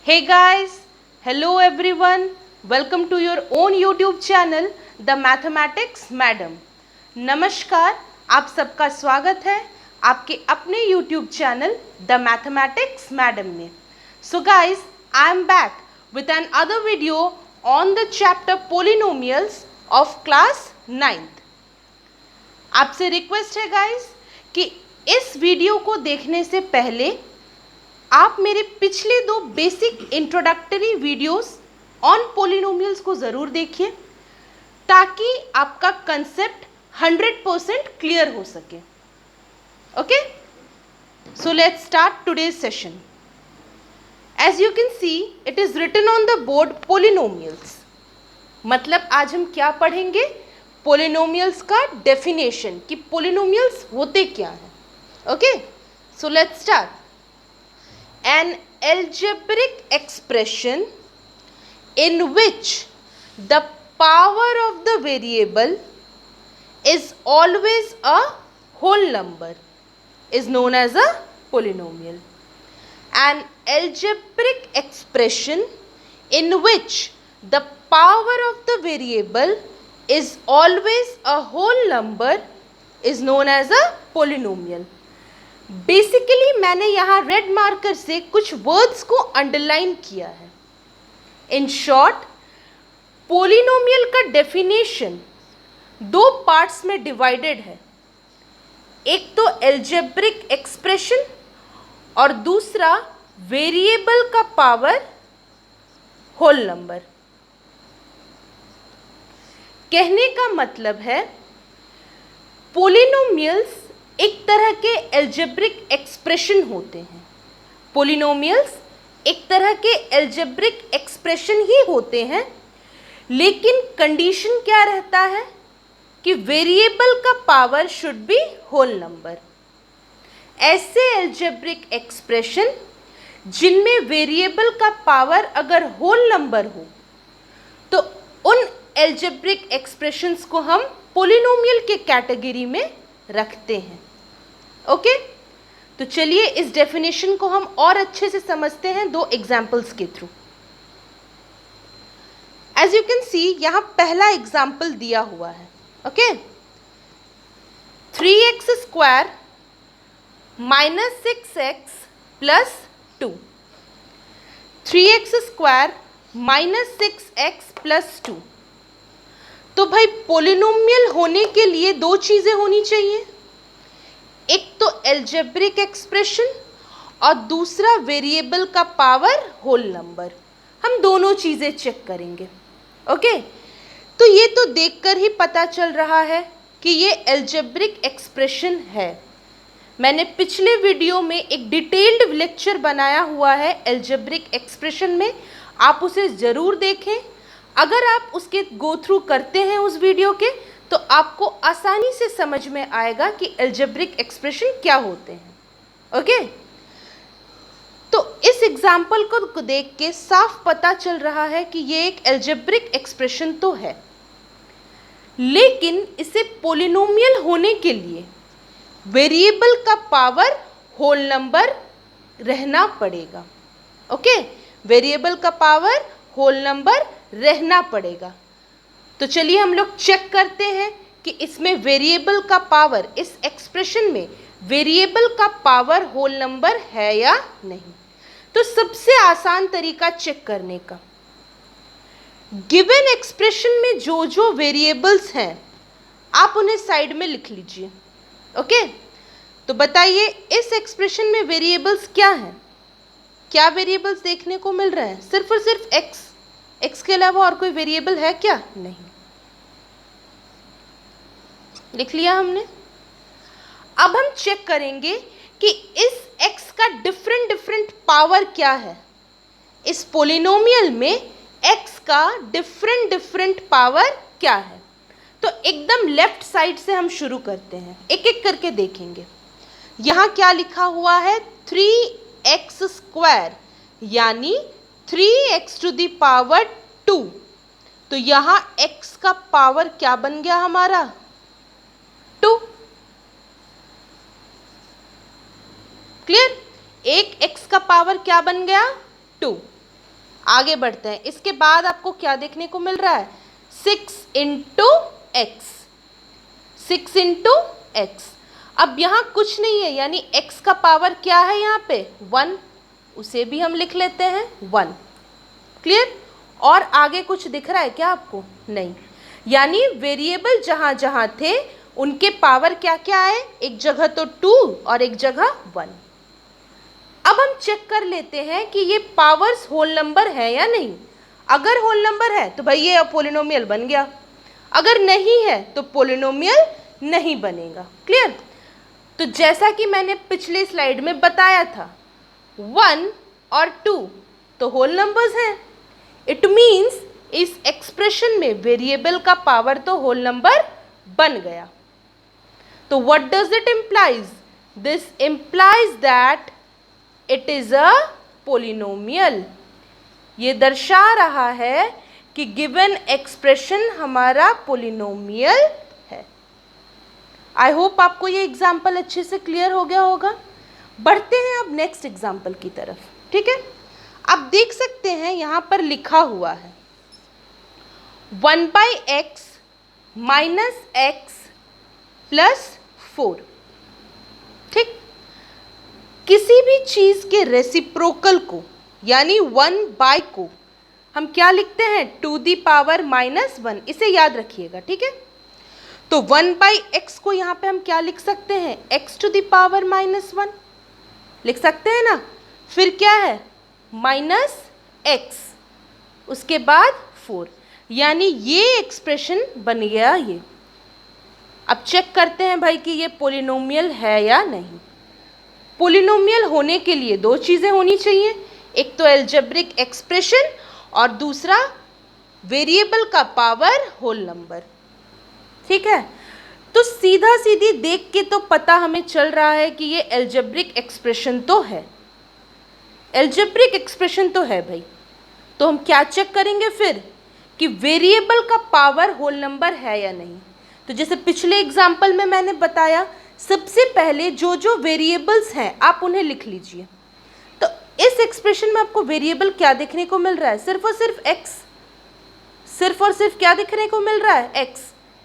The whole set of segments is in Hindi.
Hey guys, hello everyone, welcome to your own YouTube channel The Mathematics Madam। नमस्कार, आप सबका स्वागत है आपके अपने YouTube channel The Mathematics Madam में। So guys, I am back with another video on the chapter Polynomials of class 9th। आपसे रिक्वेस्ट है गाइस कि इस वीडियो को देखने से पहले आप मेरे पिछले दो basic introductory videos on polynomials को ज़रूर देखिए ताकि आपका कंसेप्ट 100% क्लियर हो सके। Okay, so let's start today's session. As you can see it is written on the board polynomials. मतलब आज हम क्या पढ़ेंगे? पोलिनोमियल्स का डेफिनेशन कि पोलिनोमियल्स होते क्या हैं। Okay, so let's start. An algebraic expression in which the power of the variable is always a whole number is known as a polynomial. An algebraic expression in which the power of the variable is always a whole number is known as a polynomial. Basically मैंने यहाँ रेड मार्कर से कुछ वर्ड्स को अंडरलाइन किया है। इन शॉर्ट, पोलिनोमियल का डेफिनेशन दो पार्ट्स में डिवाइडेड है। एक तो एल्जेब्रिक एक्सप्रेशन और दूसरा वेरिएबल का पावर होल नंबर। कहने का मतलब है पोलिनोमियल्स एक तरह के एल्जेब्रिक एक्सप्रेशन होते हैं। पोलिनोमियल्स एक तरह के एल्जेब्रिक एक्सप्रेशन ही होते हैं, लेकिन कंडीशन क्या रहता है कि वेरिएबल का power should be whole number. ऐसे एल्जेब्रिक एक्सप्रेशन जिनमें वेरिएबल का पावर अगर होल नंबर हो तो उन एल्जेब्रिक एक्सप्रेशंस को हम पोलिनोमियल के कैटेगरी में रखते हैं। ओके, तो चलिए इस डेफिनेशन को हम और अच्छे से समझते हैं दो एग्जाम्पल्स के थ्रू। एज यू कैन सी यहां पहला एग्जाम्पल दिया हुआ है। Okay, 3x square minus 6x plus 2, 3x square minus 6x plus 2। तो भाई पोलिनोमियल होने के लिए दो चीजें होनी चाहिए, एक तो एल्जेब्रिक एक्सप्रेशन और दूसरा वेरिएबल का पावर होल नंबर। हम दोनों चीज़ें चेक करेंगे। ओके, तो ये तो देखकर ही पता चल रहा है कि ये एल्जेब्रिक एक्सप्रेशन है। मैंने पिछले वीडियो में एक डिटेल्ड लेक्चर बनाया हुआ है एल्जेब्रिक एक्सप्रेशन में, आप उसे ज़रूर देखें। अगर आप उसके गो थ्रू करते हैं उस वीडियो के तो आपको आसानी से समझ में आएगा कि एल्जेब्रिक एक्सप्रेशन क्या होते हैं। ओके, तो इस एग्जाम्पल को देख के साफ पता चल रहा है कि ये एक एल्जेब्रिक एक्सप्रेशन तो है, लेकिन इसे पोलिनोमियल होने के लिए वेरिएबल का पावर होल नंबर रहना पड़ेगा। ओके, वेरिएबल का पावर होल नंबर रहना पड़ेगा। तो चलिए हम लोग चेक करते हैं कि इसमें वेरिएबल का पावर, इस एक्सप्रेशन में वेरिएबल का पावर होल नंबर है या नहीं। तो सबसे आसान तरीका चेक करने का, गिवन एक्सप्रेशन में जो जो वेरिएबल्स हैं आप उन्हें साइड में लिख लीजिए। ओके, तो बताइए इस एक्सप्रेशन में वेरिएबल्स क्या हैं? क्या वेरिएबल्स देखने को मिल रहे हैं? सिर्फ और सिर्फ एक्स के अलावा और कोई वेरिएबल है क्या? नहीं। लिख लिया हमने। अब हम चेक करेंगे कि इस x का डिफरेंट पावर क्या है। इस पोलिनोमियल में x का डिफरेंट पावर क्या है। तो एकदम लेफ्ट साइड से हम शुरू करते हैं, एक एक करके देखेंगे। यहाँ क्या लिखा हुआ है? 3x स्क्वायर यानी 3x टू द पावर 2। तो यहाँ x का पावर क्या बन गया हमारा? 2। क्लियर? एक x का पावर क्या बन गया? 2। आगे बढ़ते हैं। इसके बाद आपको क्या देखने को मिल रहा है, 6 इंटू एक्स, 6 इंटू एक्स। अब यहाँ कुछ नहीं है, यानी x का पावर क्या है यहाँ पे 1, उसे भी हम लिख लेते हैं 1। क्लियर? और आगे कुछ दिख रहा है क्या आपको? नहीं। यानी वेरिएबल जहाँ जहाँ थे उनके पावर क्या क्या है, एक जगह तो 2 और एक जगह 1। अब हम चेक कर लेते हैं कि ये पावर्स होल नंबर है या नहीं। अगर होल नंबर है तो भाई ये पॉलिनोमियल बन गया, अगर नहीं है तो पॉलिनोमियल नहीं बनेगा। क्लियर? तो जैसा कि मैंने पिछले स्लाइड में बताया था, 1 और 2 तो होल नंबर्स हैं। इट मीन्स इस एक्सप्रेशन में वेरिएबल का पावर तो होल नंबर बन गया। तो what does it implies? This implies that it is a polynomial. ये दर्शा रहा है कि गिवन एक्सप्रेशन हमारा पोलिनोमियल है। आई होप आपको ये एग्जाम्पल अच्छे से क्लियर हो गया होगा। बढ़ते हैं अब नेक्स्ट एग्जाम्पल की तरफ। ठीक है, आप देख सकते हैं यहाँ पर लिखा हुआ है 1/x माइनस एक्स प्लस 4। ठीक, किसी भी चीज के रेसिप्रोकल को यानी 1/, को हम क्या लिखते हैं, टू दी पावर -1। इसे याद रखिएगा। ठीक है, तो 1/x को यहाँ पे हम क्या लिख सकते हैं, x टू दी पावर -1 लिख सकते हैं ना। फिर क्या है, -x, उसके बाद 4, यानी ये एक्सप्रेशन बन गया ये। अब चेक करते हैं भाई कि ये पोलिनोमियल है या नहीं। पोलिनोमियल होने के लिए दो चीज़ें होनी चाहिए, एक तो एल्जेब्रिक एक्सप्रेशन और दूसरा वेरिएबल का पावर होल नंबर। ठीक है, तो सीधा सीधी देख के तो पता हमें चल रहा है कि ये एल्जेब्रिक एक्सप्रेशन तो है, एल्जेब्रिक एक्सप्रेशन तो है भाई। तो हम क्या चेक करेंगे फिर कि वेरिएबल का पावर होल नंबर है या नहीं। तो जैसे पिछले एग्जाम्पल में मैंने बताया, सबसे पहले जो जो वेरिएबल्स हैं आप उन्हें लिख लीजिए। तो इस एक्सप्रेशन में आपको वेरिएबल क्या देखने को मिल रहा है, सिर्फ और सिर्फ x, सिर्फ और सिर्फ क्या देखने को मिल रहा है, x।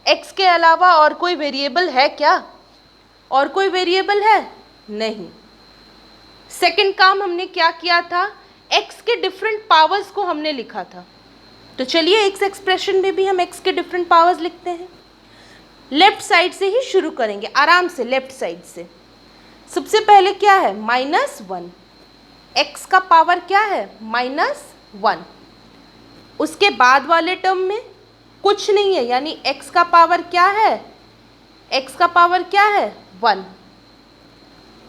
x के अलावा और कोई वेरिएबल है क्या, और कोई वेरिएबल है नहीं। सेकंड काम हमने क्या किया था, x के डिफरेंट पावर्स को हमने लिखा था। तो चलिए इस एक्सप्रेशन में भी हम x के डिफरेंट पावर्स लिखते हैं। लेफ्ट साइड से ही शुरू करेंगे, आराम से लेफ्ट साइड से। सबसे पहले क्या है, -1, x का पावर क्या है, -1। उसके बाद वाले टर्म में कुछ नहीं है, यानी x का पावर क्या है, x का पावर क्या है 1।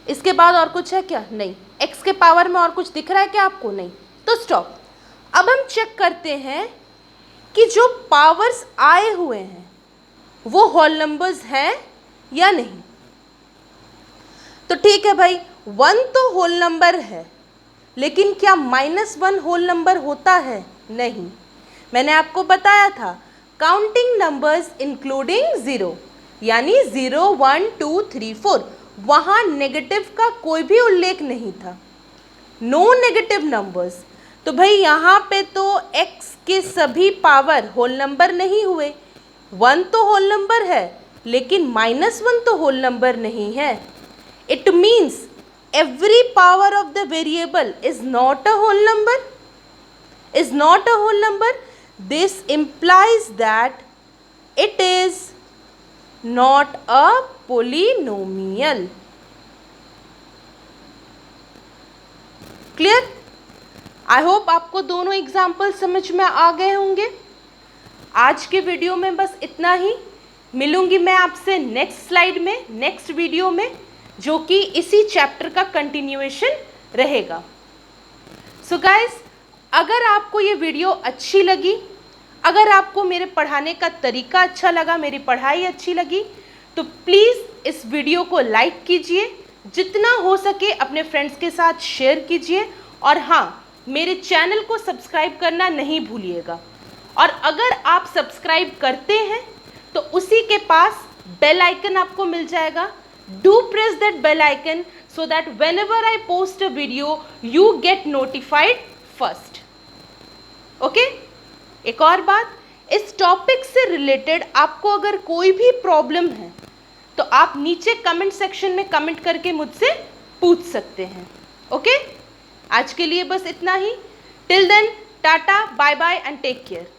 इसके बाद और कुछ है क्या, नहीं। x के पावर में और कुछ दिख रहा है क्या आपको, नहीं। तो स्टॉप। अब हम चेक करते हैं कि जो पावर्स आए हुए हैं वो होल नंबर्स हैं या नहीं। तो ठीक है भाई, 1 तो होल नंबर है, लेकिन क्या -1 होल नंबर होता है, नहीं। मैंने आपको बताया था काउंटिंग नंबर्स इंक्लूडिंग 0, यानी 0, 1, 2, 3, 4, वहाँ नेगेटिव का कोई भी उल्लेख नहीं था, नो नेगेटिव नंबर्स। तो भाई यहाँ पे तो x के सभी पावर होल नंबर नहीं हुए। 1 तो होल नंबर है, लेकिन -1 तो होल नंबर नहीं है। It means every power of the variable is not a whole number, is not a whole number. This implies that it is not a polynomial. Clear? I hope आपको दोनों एग्जाम्पल समझ में आ गए होंगे। आज के वीडियो में बस इतना ही। मिलूंगी मैं आपसे नेक्स्ट स्लाइड में, नेक्स्ट वीडियो में, जो कि इसी चैप्टर का कंटिन्यूएशन रहेगा। सो गाइस, अगर आपको ये वीडियो अच्छी लगी, अगर आपको मेरे पढ़ाने का तरीका अच्छा लगा, मेरी पढ़ाई अच्छी लगी, तो प्लीज़ इस वीडियो को लाइक कीजिए, जितना हो सके अपने फ्रेंड्स के साथ शेयर कीजिए, और हाँ, मेरे चैनल को सब्सक्राइब करना नहीं भूलिएगा। और अगर आप सब्सक्राइब करते हैं तो उसी के पास बेल आइकन आपको मिल जाएगा। Do press that bell icon so that whenever I post a video, you get notified first. Okay. एक और बात, इस टॉपिक से रिलेटेड आपको अगर कोई भी प्रॉब्लम है तो आप नीचे कमेंट सेक्शन में कमेंट करके मुझसे पूछ सकते हैं। ओके, आज के लिए बस इतना ही। Till then, tata, bye bye and take care.